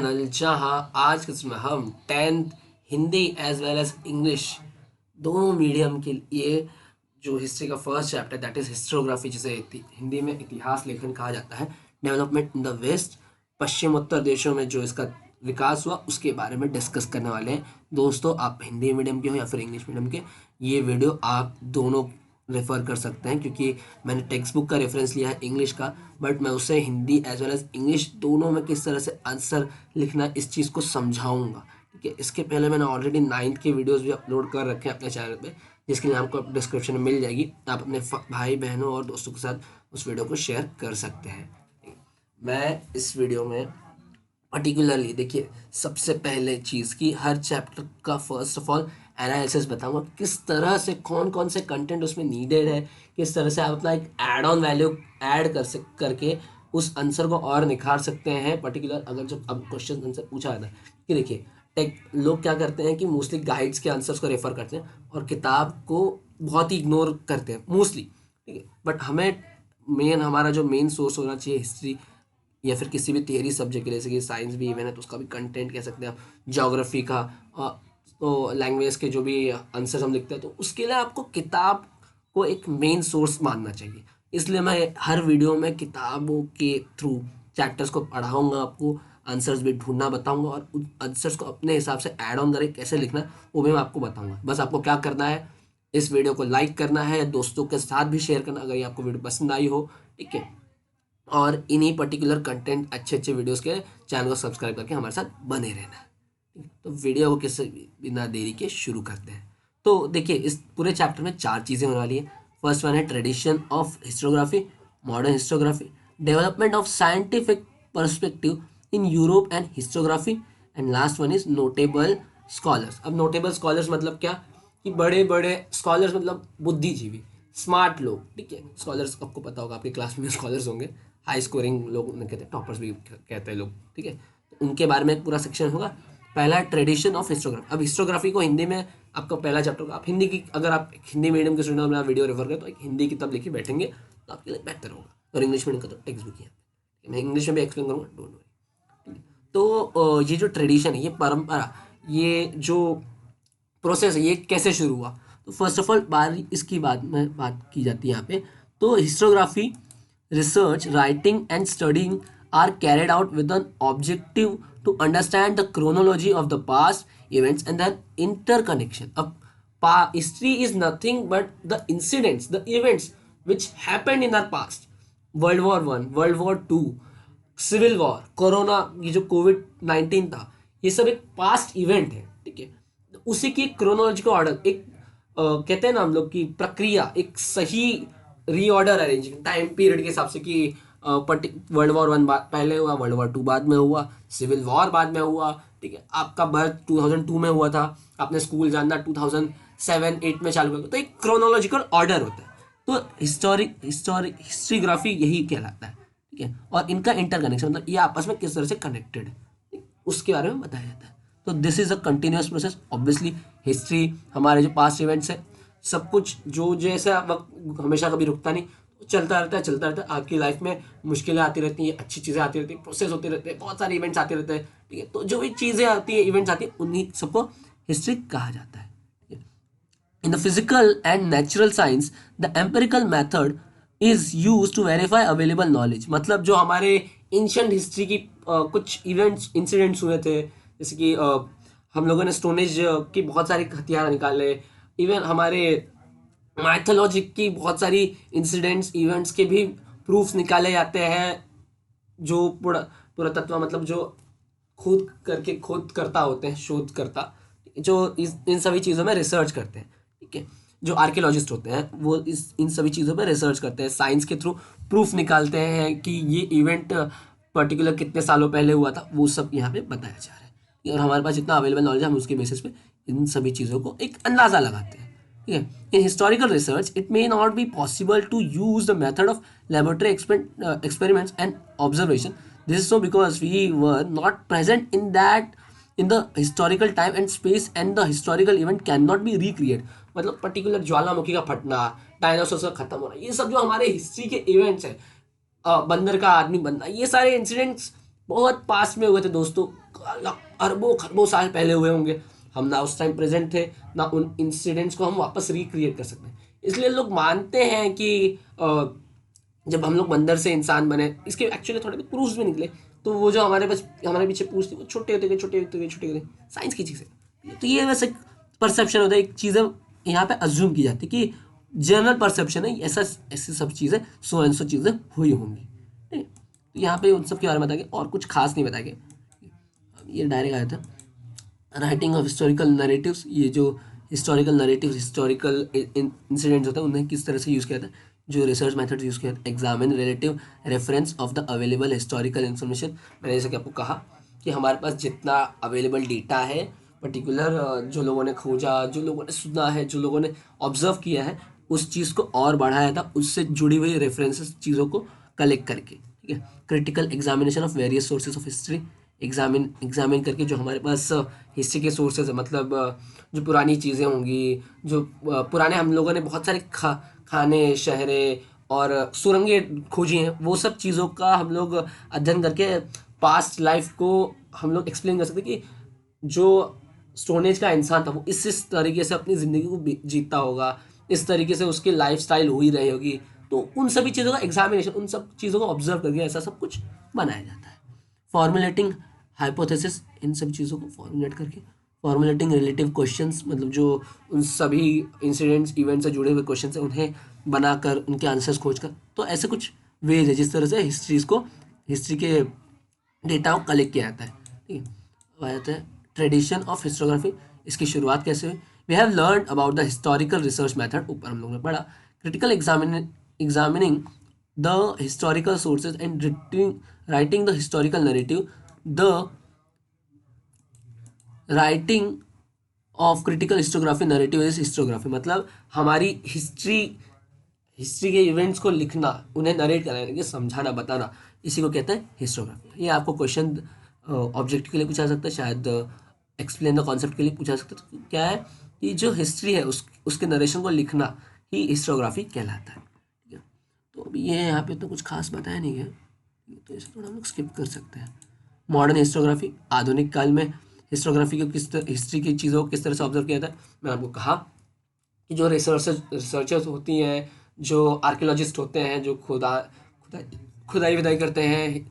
Channel, जहां आज के समय हम 10th Hindi as well as English दोनों मीडियम के लिए जो हिस्ट्री का first chapter that is historiography, जिसे हिंदी में इतिहास लेखन कहा जाता है, डेवलपमेंट इन द वेस्ट, पश्चिमोत्तर देशों में जो इसका विकास हुआ उसके बारे में डिस्कस करने वाले हैं। दोस्तों, आप हिंदी मीडियम के हो या फिर इंग्लिश मीडियम के, ये वीडियो आप दोनों रेफ़र कर सकते हैं, क्योंकि मैंने टेक्स्ट बुक का रेफरेंस लिया है इंग्लिश का, बट मैं उससे Hindi as well as English दोनों में किस तरह से आंसर लिखना इस चीज़ को समझाऊंगा। ठीक है, इसके पहले मैंने ऑलरेडी 9th के वीडियोस भी अपलोड कर रखे हैं अपने चैनल पे, जिसके लिए आपको डिस्क्रिप्शन में मिल जाएगी। आप अपने भाई बहनों और दोस्तों के साथ उस वीडियो को शेयर कर सकते हैं। मैं इस वीडियो में पर्टिकुलरली देखिए, सबसे पहले चीज़ की हर चैप्टर का फर्स्ट ऑफ ऑल एनालिसिस बताऊंगा, किस तरह से कौन कौन से कंटेंट उसमें नीडेड है, किस तरह से आप अपना एक ऐड ऑन वैल्यू ऐड करके उस आंसर को और निखार सकते हैं। पर्टिकुलर अगर जब अब क्वेश्चन आंसर पूछा जाता है कि देखिए, टेक लोग क्या करते हैं कि मोस्टली गाइड्स के आंसर्स को रेफर करते हैं और किताब को बहुत ही इग्नोर करते हैं मोस्टली। ठीक है, बट हमें हमारा जो मेन सोर्स होना चाहिए हिस्ट्री या फिर किसी भी थियरी सब्जेक्ट के लिए, जैसे कि साइंस भी इवन है तो उसका भी कंटेंट कह सकते हैं आप, ज्योग्राफी का, तो लैंग्वेज के जो भी आंसर हम लिखते हैं, तो उसके लिए आपको किताब को एक मेन सोर्स मानना चाहिए। इसलिए मैं हर वीडियो में किताबों के थ्रू चैप्टर्स को पढ़ाऊँगा, आपको आंसर्स भी ढूंढना बताऊँगा और उन आंसर्स को अपने हिसाब से ऐड ऑन करके कैसे लिखना है वो भी मैं आपको बताऊँगा। बस आपको क्या करना है, इस वीडियो को लाइक करना है, दोस्तों के साथ भी शेयर करना अगर ये आपको वीडियो पसंद आई हो। ठीक है, और इन्हीं पर्टिकुलर कंटेंट अच्छे अच्छे वीडियोस के चैनल को सब्सक्राइब करके हमारे साथ बने रहना है। तो वीडियो को किसी बिना देरी के शुरू करते हैं। तो देखिए, इस पूरे चैप्टर में 4 चीज़ें होने वाली है। फर्स्ट वन है tradition of historiography, modern historiography, development of scientific perspective in Europe and historiography, and last one is notable scholars. अब नोटेबल स्कॉलर्स मतलब क्या, कि बड़े बड़े स्कॉलर्स मतलब बुद्धिजीवी, स्मार्ट लोग। ठीक है, स्कॉलर्स आपको पता होगा, आपकी क्लास में स्कॉलर्स होंगे, हाई स्कोरिंग लोग उन्हें कहते हैं, टॉपर्स भी कहते हैं लोग। ठीक है, तो उनके बारे में एक पूरा सेक्शन होगा। पहला ट्रेडिशन ऑफ हिस्टोग्राफी। अब हिस्टोग्राफी को हिंदी में आपका पहला चैप्टर होगा। आप हिंदी की, अगर आप हिंदी मीडियम के स्टूडेंट में वीडियो रेफर करें तो एक हिंदी किताब लेके बैठेंगे तो आपके लिए बेहतर होगा, और इंग्लिश मीडियम का तो टेक्स्ट बुक है, मैं इंग्लिश में भी एक्सप्लेन करूँगा, डोंट वरी। तो ये जो ट्रेडिशन है, ये परंपरा, ये जो प्रोसेस है, ये कैसे शुरू हुआ। तो फर्स्ट ऑफ ऑल इसकी बात की जाती है यहाँ पे। तो historiography research, writing and studying are carried out with an objective to understand the chronology of the past events and their interconnection. अब history is nothing but the incidents, the events which happened in our past. World War I, World War II, civil war, corona, ये जो कोविड-19 था, ये सब एक past event है। ठीक है, तो उसी की क्रोनोलॉजिकल ऑर्डर, एक कहते हैं ना हम लोग की प्रक्रिया, एक सही रीऑर्डर अरेंजिंग टाइम पीरियड के हिसाब से, कि वर्ल्ड वॉर 1 पहले हुआ, वर्ल्ड वॉर 2 बाद में हुआ, सिविल वॉर बाद में हुआ। ठीक है, आपका बर्थ 2002 में हुआ था, आपने स्कूल जाना 2007-8 में चालू किया, तो एक क्रोनोलॉजिकल ऑर्डर होता है। तो हिस्ट्रीग्राफी यही कहलाता है। ठीक है, और इनका इंटरकनेक्शन मतलब ये आपस में किस तरह से कनेक्टेड है उसके बारे में बताया जाता है। तो this is a continuous process. Obviously history, हमारे जो पास्ट इवेंट्स है, सब कुछ जो जैसा वक्त हमेशा कभी रुकता नहीं, चलता रहता है, चलता रहता है। आपकी लाइफ में मुश्किलें आती रहती हैं, अच्छी चीज़ें आती रहती हैं, प्रोसेस होते रहते हैं, बहुत सारे इवेंट्स आते रहते हैं। ठीक है, तो जो भी चीज़ें आती है, इवेंट्स आती हैं, उन्हीं सबको हिस्ट्री कहा जाता है। In the physical and natural science, the empirical method is used to verify available knowledge. मतलब जो हमारे एंशिएंट हिस्ट्री की कुछ इवेंट्स, इंसिडेंट्स हुए थे, जैसे कि हम लोगों ने स्टोनेज की बहुत सारे हथियार निकाले, इवन हमारे माइथोलॉजी की बहुत सारी इंसिडेंट्स, इवेंट्स के भी प्रूफ्स निकाले जाते हैं। जो पुरातत्व मतलब जो खोद करता होते हैं, शोधकर्ता, जो इन सभी चीज़ों में रिसर्च करते हैं। ठीक है, जो आर्कियोलॉजिस्ट होते हैं वो इन सभी चीज़ों पर रिसर्च करते हैं, साइंस के थ्रू प्रूफ निकालते हैं कि ये इवेंट पर्टिकुलर कितने सालों पहले हुआ था, वो सब यहाँ पे बताया जा रहा है। और हमारे पास जितना अवेलेबल नॉलेज है, हम उसके बेसिस पे इन सभी चीज़ों को एक अंदाज़ा लगाते हैं। ठीक है, in historical research it may not be possible to use the method of laboratory experiments and observation. This is so because we were not present in the historical time and space, and the historical event cannot be recreated. मतलब particular ज्वालामुखी का फटना, dinosaur का खत्म होना, ये सब जो हमारे history के इवेंट्स हैं, बंदर का आदमी बनना, ये सारे इंसिडेंट्स बहुत पास्ट में हुए थे दोस्तों, अरबों खरबों साल पहले हुए होंगे, हम ना उस टाइम प्रेजेंट थे, ना उन इंसिडेंट्स को हम वापस रिक्रिएट कर सकते हैं। इसलिए लोग मानते हैं कि जब हम लोग बंदर से इंसान बने, इसके एक्चुअली थोड़े बहुत प्रूफ्स भी निकले, तो वो जो हमारे पास हमारे पीछे पूछते वो छोटे होते गए, छोटे होते गए, छोटे होते गए, साइंस की चीज़ें। तो ये वैसे परसेप्शन होता है, एक चीज़ें यहाँ पे अज्यूम की जाती है कि जनरल परसेप्शन है, ऐसा ऐसी सब चीज़ें सो एंड सो चीज़ें हुई होंगी, ठीक है। तो यहाँ पे उन सब के बारे में बताएंगे, और कुछ खास नहीं बताएंगे। ये डायरेक्ट आया था राइटिंग ऑफ हिस्टोरिकल नरेटिव्स। ये जो हिस्टोरिकल नरेटिव्स, हिस्टोरिकल इंसिडेंट्स होते हैं, उन्हें किस तरह से यूज़ किया जाता है, जो रिसर्च मेथड्स यूज़ किया जाता है। Examine relative reference of the available historical information. मैंने जैसे कि आपको कहा कि हमारे पास जितना अवेलेबल डेटा है, पर्टिकुलर जो लोगों ने खोजा, जो लोगों ने सुना है, जो लोगों ने ऑब्जर्व किया है, उस चीज़ को और बढ़ाया था, उससे जुड़ी हुई रेफरेंसेस चीज़ों को कलेक्ट करके, ठीक है। Critical examination of various sources of history. Examine करके जो हमारे पास हिस्ट्री के सोर्सेज है, मतलब जो पुरानी चीज़ें होंगी, जो पुराने हम लोगों ने बहुत सारे खाने, शहरें और सुरंगें खोजी हैं, वो सब चीज़ों का हम लोग अध्ययन करके पास्ट लाइफ को हम लोग एक्सप्लेन कर सकते हैं कि जो स्टोन एज का इंसान था वो इस तरीके से अपनी ज़िंदगी को जीता होगा, इस तरीके से उसकी लाइफ स्टाइल हुई रही होगी। तो उन सभी चीज़ों का एग्जामिनेशन, उन सब चीज़ों को ऑब्जर्व करके ऐसा सब कुछ बनाया जाता है। फॉर्मुलेटिंग हाइपोथेसिस, इन सब चीज़ों को फॉर्मुलेट करके। फॉर्मुलेटिंग रिलेटिव क्वेश्चंस, मतलब जो उन सभी इंसिडेंट्स इवेंट से जुड़े हुए क्वेश्चन हैं उन्हें बनाकर उनके आंसर्स खोजकर। तो ऐसे कुछ वेज है जिस तरह से हिस्ट्री के डेटा को कलेक्ट किया जाता है, ठीक है। अब आ जाता है ट्रेडिशन ऑफ हिस्टोग्राफी। इसकी शुरुआत कैसे हुई। We have learn about the historical research method, ऊपर हम लोगों ने पढ़ा। Critical examining the historical sources and writing the historical narrative. The writing of critical historiography narrative is historiography. मतलब हमारी हिस्ट्री के इवेंट्स को लिखना, उन्हें नरेट कराना, समझाना, बताना, इसी को कहते हैं हिस्टोग्राफी। ये आपको क्वेश्चन ऑब्जेक्ट के लिए पूछा सकता है, शायद एक्सप्लेन द कॉन्सेप्ट के लिए पूछा सकता है। तो क्या है कि जो हिस्ट्री है उसके नरेशन को लिखना ही हिस्टोग्राफी कहलाता है, ठीक है। तो अभी ये यहाँ पे तो कुछ खास बताया नहीं है, तो इसे थोड़ा हम लोग स्किप कर सकते हैं। मॉडर्न हिस्टोग्राफी, आधुनिक काल में हिस्टोग्राफी को हिस्ट्री की चीज़ों को किस तरह से ऑब्जर्व किया जाता है। मैंने आपको कहा कि जो रिसर्चर्स होती हैं, जो आर्कियोलॉजिस्ट होते हैं, जो खुदाई विदाई करते हैं,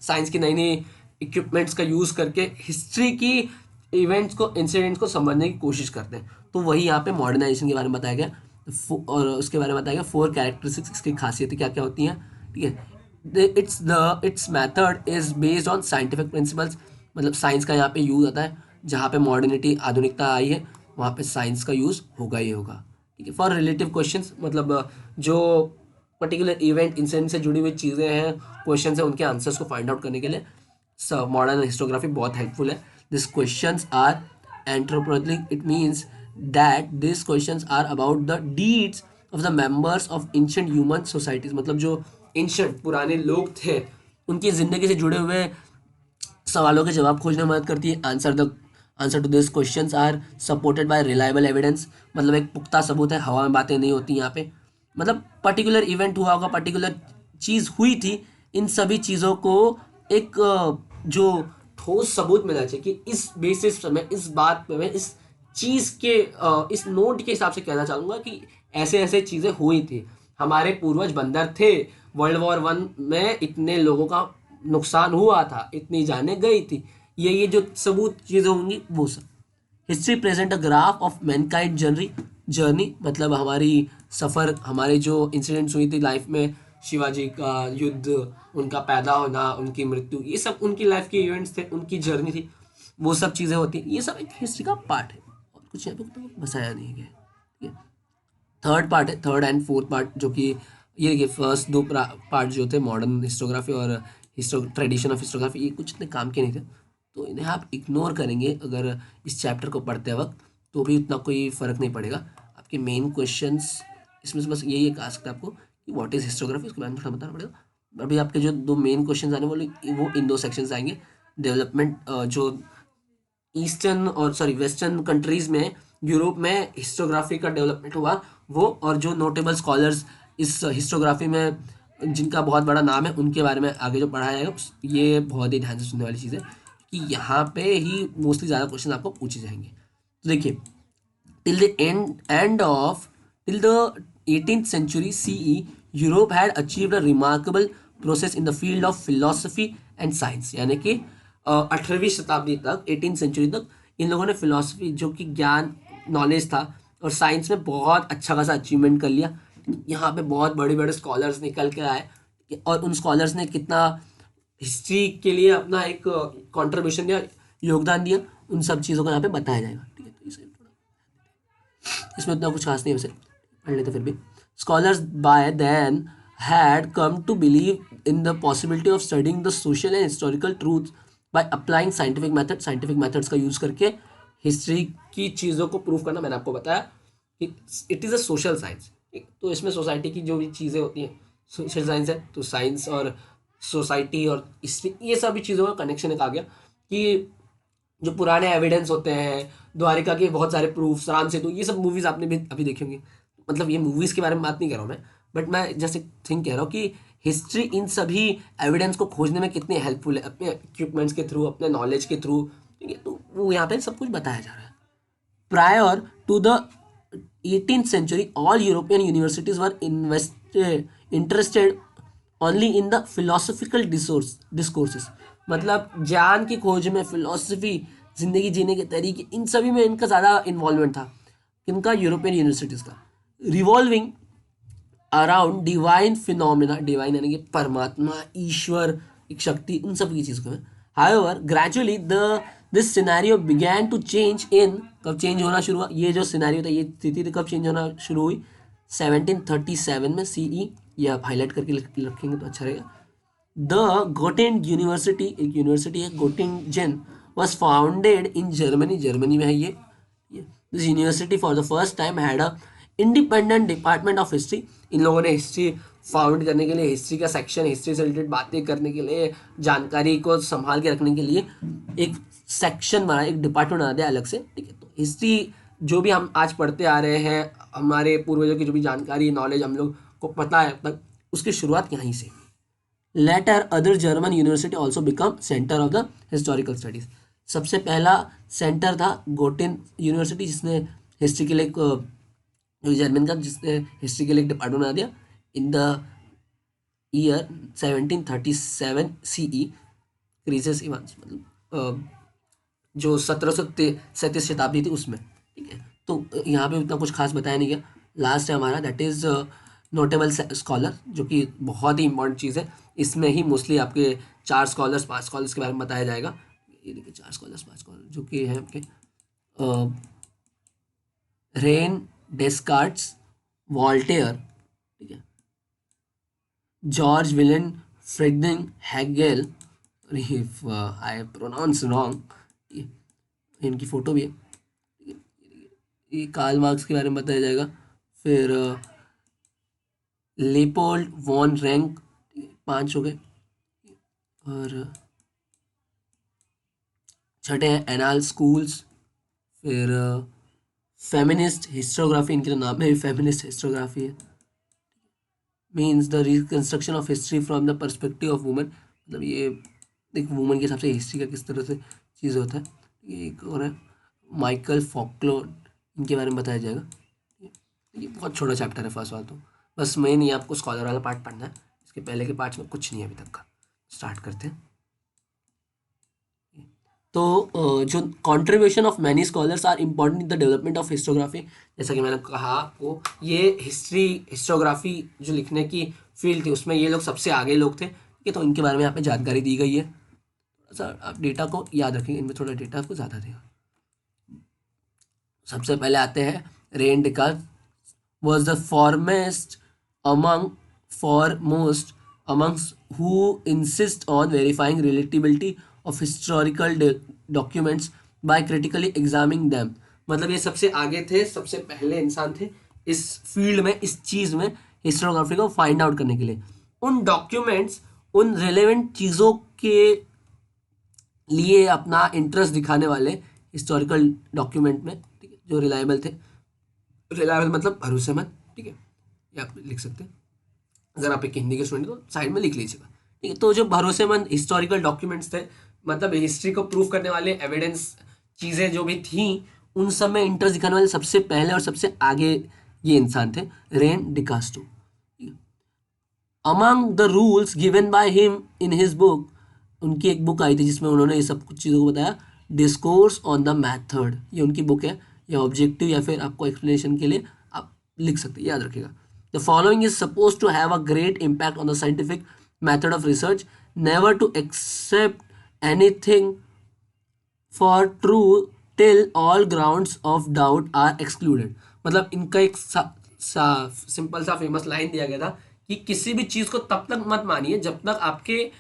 साइंस की नई नई इक्विपमेंट्स का यूज़ करके हिस्ट्री की इवेंट्स को, इंसिडेंट्स को समझने की कोशिश करते हैं, तो वही यहाँ पे मॉडर्नाइजेशन के बारे में बताया गया। और उसके बारे में बताया गया 4 कैरेक्टरिस्टिक्स, इसकी खासियतें क्या क्या होती हैं, ठीक है। It's method is based on scientific principles. मतलब साइंस का यहाँ पे यूज़ आता है, जहाँ पे मॉडर्निटी, आधुनिकता आई है, वहाँ पे साइंस का यूज़ होगा ही होगा, ठीक है। फॉर रिलेटिव क्वेश्चंस, मतलब जो पर्टिकुलर इवेंट इंसिडेंट से जुड़ी हुई चीज़ें हैं, क्वेश्चन है, उनके आंसर्स को फाइंड आउट करने के लिए मॉडर्न हिस्टोग्राफी बहुत हेल्पफुल है। This questions are anthropologic, it means that this questions are about the deeds of the members of ancient human societies. मतलब जो एंशिएंट पुराने लोग थे, उनकी ज़िंदगी से जुड़े हुए सवालों के जवाब खोजने में मदद करती है। Answer to this questions are supported by reliable evidence. मतलब एक पुख्ता सबूत है, हवा में बातें नहीं होती यहाँ पे। मतलब पर्टिकुलर इवेंट हुआ होगा, पर्टिकुलर चीज़ हुई थी, इन सभी चीज़ों को एक जो ठोस सबूत मिलना चाहिए कि इस बेसिस पर मैं, इस बात पे मैं, इस चीज़ के इस नोट के हिसाब से कहना चाहूँगा कि ऐसे ऐसे चीज़ें हुई थी, हमारे पूर्वज बंदर थे, वर्ल्ड वॉर 1 में इतने लोगों का नुकसान हुआ था, इतनी जानें गई थी, ये जो सबूत चीज़ें होंगी वो सब। History present a graph of Mankind journey. मतलब हमारी सफ़र, हमारे जो इंसिडेंट्स हुई थी लाइफ में, शिवाजी का युद्ध, उनका पैदा होना, उनकी मृत्यु, ये सब उनकी लाइफ के इवेंट्स थे, उनकी जर्नी थी, वो सब चीज़ें होती हैं। ये सब एक हिस्ट्री का पार्ट है, और कुछ यहाँ पे तो बसाया नहीं गया, ठीक है। थर्ड पार्ट है, थर्ड एंड फोर्थ पार्ट, जो कि ये देखिए फर्स्ट 2 पार्ट जो थे मॉडर्न हिस्टोग्राफी और ट्रेडिशन ऑफ हिस्टोग्राफी, ये कुछ इतने काम के नहीं थे, तो इन्हें आप इग्नोर करेंगे अगर इस चैप्टर को पढ़ते वक्त, तो भी उतना कोई फ़र्क नहीं पड़ेगा। आपके मेन क्वेश्चंस इसमें से बस यही एक आ सकता है आपको कि व्हाट इज़ हिस्टोग्राफी, उसके बारे में थोड़ा बताना पड़ेगा। अभी आपके जो 2 मेन क्वेश्चन आने वाले वो इन 2 सेक्शंस आएंगे। डेवलपमेंट, जो ईस्टर्न और वेस्टर्न कंट्रीज़ में, यूरोप में हिस्टोग्राफी का डेवलपमेंट हुआ वो, और जो नोटेबल स्कॉलर्स इस हिस्टोग्राफी में जिनका बहुत बड़ा नाम है, उनके बारे में आगे जो पढ़ाया जाएगा, ये बहुत ही ध्यान से सुनने वाली चीज़ है, कि यहाँ पे ही मोस्टली ज़्यादा क्वेश्चन आपको पूछे जाएंगे। तो देखिए, till the end of till the 18th century CE, Europe had achieved a remarkable process in the field of philosophy and science। यानी कि 18वीं शताब्दी तक, 18th सेंचुरी तक इन लोगों ने फिलोसफी, जो कि ज्ञान नॉलेज था, और साइंस में बहुत अच्छा खासा अचीवमेंट कर लिया। यहाँ पे बहुत बड़े बड़े स्कॉलर्स निकल के आए, और उन स्कॉलर्स ने कितना हिस्ट्री के लिए अपना एक कंट्रीब्यूशन दिया, योगदान दिया, उन सब चीज़ों को यहाँ पे बताया जाएगा। ठीक है, तो इसे इसमें उतना कुछ खास नहीं है, वैसे पढ़ लेते फिर भी। Scholars by then had come to believe in the possibility of studying the social and historical truth by applying scientific method. Scientific methods का यूज़ करके हिस्ट्री की चीज़ों को प्रूव करना। मैंने आपको बताया कि it is a social science, तो इसमें सोसाइटी की जो भी चीज़ें होती हैं सोशल साइंस है। तो साइंस और सोसाइटी और हिस्ट्री, ये सभी चीज़ों का कनेक्शन एक आ गया कि जो पुराने एविडेंस होते हैं, द्वारिका के बहुत सारे प्रूफ्स, राम सेतु, ये सब मूवीज़ आपने भी अभी देखी होंगी। मतलब ये मूवीज़ के बारे में बात नहीं कर रहा हूँ मैं, बट मैं जैसे थिंक कह रहा हूँ कि हिस्ट्री इन सभी एविडेंस को खोजने में कितनी हेल्पफुल है, अपने इक्विपमेंट्स के थ्रू, अपने नॉलेज के थ्रू। ठीक है, तो वो यहाँ पे सब कुछ बताया जा रहा है। Prior to the 18th century, all European universities were interested only in the philosophical discourses। मतलब ज्ञान की खोज में, फिलोसफी, जिंदगी जीने के तरीके, इन सभी में इनका ज़्यादा इन्वॉल्वमेंट था। इनका यूरोपियन यूनिवर्सिटीज़ का revolving around divine phenomena, divine यानी कि परमात्मा, ईश्वर, एक शक्ति, उन सब की चीज़ को है। However gradually this scenario began to change in, कब चेंज होना शुरू हुआ, ये जो सिनेरियो था, ये स्थिति थी, कब चेंज होना शुरू हुई, 1737 में CE। ये आप हाईलाइट करके रखेंगे तो अच्छा रहेगा। द गोटिंग यूनिवर्सिटी, एक यूनिवर्सिटी है Gottingen, was founded in Germany, Germany में है ये। This university for the first time had a independent department of history. इन लोगों ने हिस्ट्री फाउंड करने के लिए, हिस्ट्री का सेक्शन, हिस्ट्री से रिलेटेड बातें करने के लिए, जानकारी को संभाल के रखने के लिए एक सेक्शन बना, एक डिपार्टमेंट बना दिया अलग से। ठीक है, तो हिस्ट्री जो भी हम आज पढ़ते आ रहे हैं, हमारे पूर्वजों की जो भी जानकारी, नॉलेज हम लोग को पता है अब तक, उसकी शुरुआत यहीं से। Later other German university also become centre of the historical studies. सबसे पहला सेंटर था गोटिन यूनिवर्सिटी, जिसने हिस्ट्री के लिए जर्मन का, जिसने हिस्ट्री के लिए एक डिपार्टमेंट बना दिया in the year 1737 CE। Creases events, मतलब जो 1737 शताब्दी थी उसमें। ठीक है, तो यहाँ पे उतना कुछ खास बताया नहीं गया। लास्ट है हमारा, दैट इज़ नोटेबल स्कॉलर, जो कि बहुत ही इंपॉर्टेंट चीज़ है। इसमें ही मोस्टली आपके 4 स्कॉलर्स 5 स्कॉलर्स के बारे में बताया जाएगा। ये देखिए 4 स्कॉलर्स 5 स्कॉलर जो कि हैं आपके रेन डेस्कार्ट्स, वॉल्टेयर, ठीक है, George Wilhelm Friedrich Hegel, if I pronounce wrong, इनकी फ़ोटो भी है। ये कार्ल मार्क्स के बारे में बताया जाएगा। फिर लेपोल्ड वॉन रैंक, 5 हो गए। और छठे हैं एनाल स्कूल्स। फिर फेमिनिस्ट हिस्टोग्राफी, इनके नाम में भी फेमिनिस्ट हिस्टोग्राफी है। Means the reconstruction of history from the perspective of woman, मतलब ये एक वुमन के हिसाब से हिस्ट्री का किस तरह से चीज़ होता है। ये एक और है माइकल फॉकलोड, इनके बारे में बताया जाएगा। ये बहुत छोटा चैप्टर है फर्स्ट वाला, तो बस मेन ये आपको स्कॉलर वाला पार्ट पढ़ना है। इसके पहले के पार्ट्स में कुछ नहीं है अभी तक का। स्टार्ट करते हैं। तो जो contribution of many scholars are important in the development of historiography, जैसा कि मैंने कहा आपको, ये हिस्टोग्राफी जो लिखने की फील्ड थी उसमें ये लोग सबसे आगे लोग थे। ठीक है, तो इनके बारे में यहाँ पे जानकारी दी गई है। थोड़ा सा आप डेटा को याद रखेंगे, इनमें थोड़ा डेटा आपको ज़्यादा देगा। सबसे पहले आते हैं rain डेस्कार्ट्स was the foremost amongst who insist on verifying relatability of historical documents by critically examining them। मतलब ये सबसे आगे थे, सबसे पहले इंसान थे इस फील्ड में, इस चीज़ में, हिस्टोग्राफी को फाइंड आउट करने के लिए। उन डॉक्यूमेंट्स, उन रिलेवेंट चीज़ों के लिए अपना इंटरेस्ट दिखाने वाले हिस्टोरिकल डॉक्यूमेंट में, ठीक है, जो रिलायबल थे। रिलायबल मतलब भरोसेमंद। ठीक है, ये आप लिख सकते हैं। अगर आप एक हिंदी के स्टूडेंट तो साइड में लिख लीजिएगा। ठीक है, तो जो भरोसेमंद हिस्टोरिकल डॉक्यूमेंट्स थे मतलब हिस्ट्री को प्रूव करने वाले एविडेंस चीज़ें जो भी थी उन सब में इंटरेस्ट दिखाने वाले सबसे पहले और सबसे आगे ये इंसान थे, Rene Descartes. Among the rules given by him in his book, उनकी एक बुक आई थी जिसमें उन्होंने ये सब कुछ चीज़ों को बताया, डिस्कोर्स ऑन द मेथड, ये उनकी बुक है, या ऑब्जेक्टिव या फिर आपको एक्सप्लेनेशन के लिए आप लिख सकते हैं, याद रखिएगा। The following is suppose to have a great impact on the scientific method of research, never to accept anything for true till all grounds of doubt are excluded. मतलब इनका एक सिंपल सा फेमस लाइन दिया गया था कि किसी भी चीज़ को तब तक मत मानिए जब तक आपके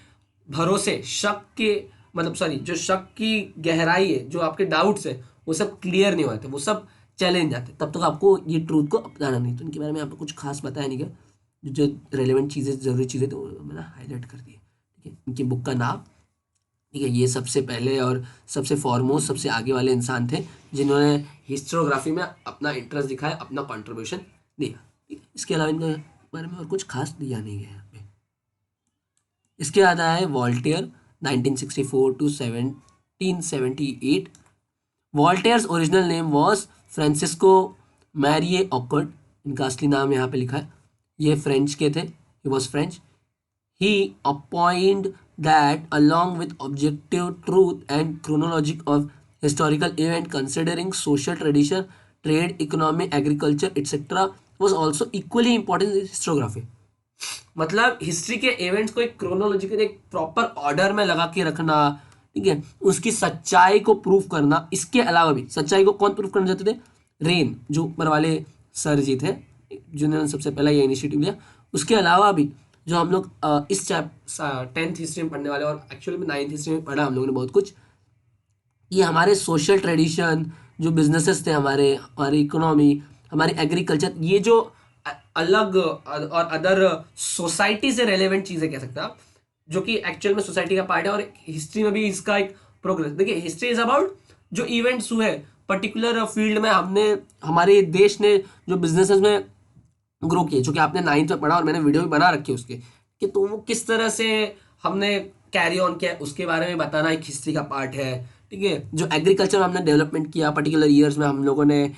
भरोसे शक के मतलब सॉरी जो शक की गहराई है, जो आपके डाउट्स है वो सब क्लियर नहीं होते, वो सब चैलेंज जाते, तब तक आपको ये ट्रूथ को अपनाना नहीं। तो इनके बारे में यहाँ पे कुछ खास बताया नहीं गया, जो रेलेवेंट चीज़ें ज़रूरी चीज़ें तो मैंने हाईलाइट कर दी है। ठीक है, इनकी बुक का नाम, ठीक है, ये सबसे पहले और सबसे फॉरमोस्ट सबसे आगे वाले इंसान थे जिन्होंने हिस्टोग्राफी में अपना इंटरेस्ट दिखाया, अपना कॉन्ट्रीब्यूशन दिया। इसके अलावा इनके बारे में और कुछ खास दिया नहीं गया यहाँ पे। इसके बाद आया है Voltaire 1964 to 1778। Voltaire's original name was Francisco Marie Arouet, इनका असली नाम यहाँ पे लिखा है, ये फ्रेंच के थे, he was French. He opined that along with objective truth and chronology of historical event considering social tradition, trade, economy, agriculture, etc. was also equally important in historiography. मतलब हिस्ट्री के इवेंट्स को एक chronological एक proper order में लगा के रखना, ठीक है, उसकी सच्चाई को प्रूफ करना। इसके अलावा भी सच्चाई को कौन प्रूफ करना चाहते थे? रेन, जो ऊपर वाले सर जी थे जिन्होंने सबसे पहला ये इनिशिएटिव लिया। उसके अलावा भी जो हम लोग इस 10th हिस्ट्री में पढ़ने वाले और एक्चुअली में 9th हिस्ट्री में पढ़ा हम लोगों ने बहुत कुछ, ये हमारे सोशल ट्रेडिशन, जो बिजनेसेस थे हमारी इकोनॉमी, हमारी एग्रीकल्चर, ये जो अलग और अदर सोसाइटी से रेलेवेंट चीज़ें कह सकते हैं आप, जो कि एक्चुअल में सोसाइटी का पार्ट है और हिस्ट्री में भी इसका एक प्रोग्रेस। देखिए हिस्ट्री इज अबाउट जो इवेंट्स हुए पर्टिकुलर फील्ड में, हमने हमारे देश ने जो बिजनेसेस में ग्रो किए, जो कि आपने 9th में पढ़ा और मैंने वीडियो भी बना रखी है उसके, कि तो वो किस तरह से हमने कैरी ऑन किया उसके बारे में बताना एक हिस्ट्री का पार्ट है। ठीक है, जो एग्रीकल्चर में हमने डेवलपमेंट किया पर्टिकुलर ईयर्स में, हम लोगों ने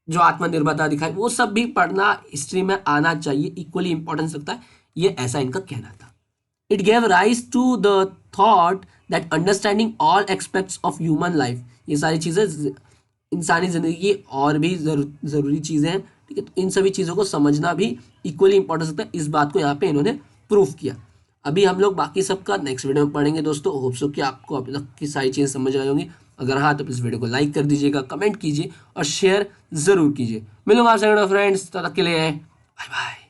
जो आत्मनिर्भरता दिखाई, वो सब भी पढ़ना हिस्ट्री में आना चाहिए, इक्वली इंपॉर्टेंस रखता है, ये ऐसा इनका कहना था। It gave rise to the thought that understanding all aspects of human life, ये सारी चीज़ें इंसानी ज़िंदगी की और भी ज़रूरी चीज़ें हैं, ठीक है, तो इन सभी चीज़ों को समझना भी इक्वली इंपॉर्टेंस रखता है। इस बात को यहाँ पे इन्होंने प्रूफ किया। अभी हम लोग बाकी सबका नेक्स्ट वीडियो में पढ़ेंगे दोस्तों। होप सो कि आपको अभी तक की सारी चीज़ें समझ आई होंगी। अगर हाँ तो इस वीडियो को लाइक कर दीजिएगा, कमेंट कीजिए और शेयर ज़रूर कीजिए। मिलूंगा आपसे फ्रेंड्स, तब तक के लिए बाय बाय।